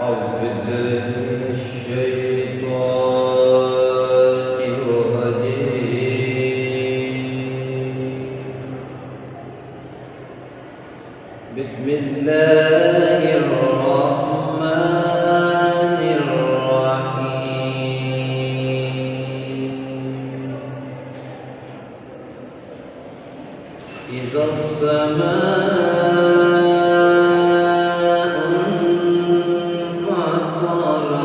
أعوذ بالله من الشيطان الرجيم. بسم الله الرحمن الرحيم. إذا السماء انفطرت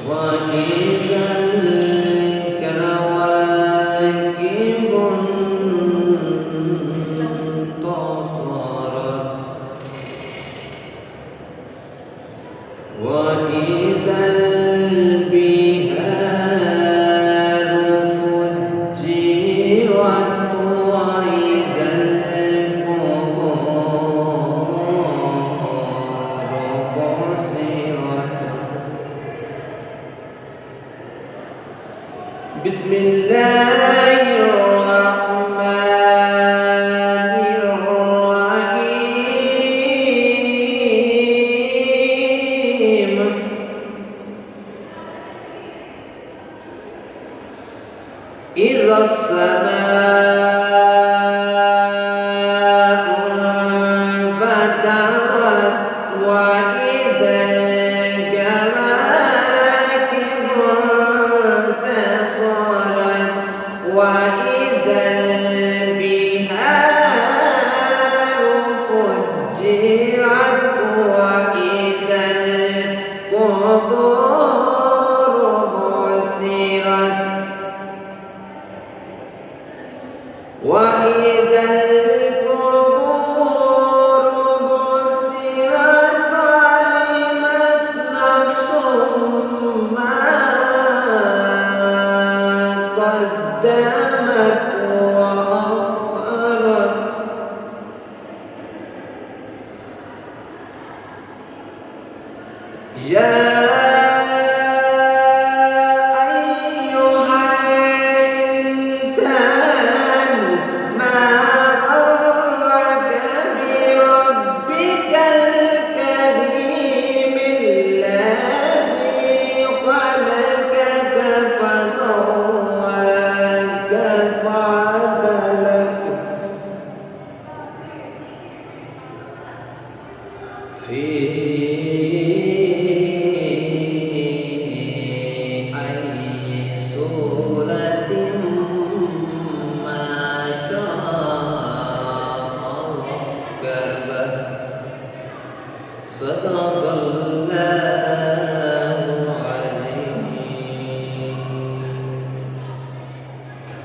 وإذا الكواكب انتصرت وإذا البحار فجرت وإذا القبور بعثرت. بسم الله الرحمن الرحيم. إذا السماء انفطرت وإذا الكواكب انتصرت وإذا البحار فجرت وإذا القبور بعثرت وإذا القبور بعثرت علمت نفس ما قدمت وأخرت. يا في أي سورة ما شاء ركبه. صدق الله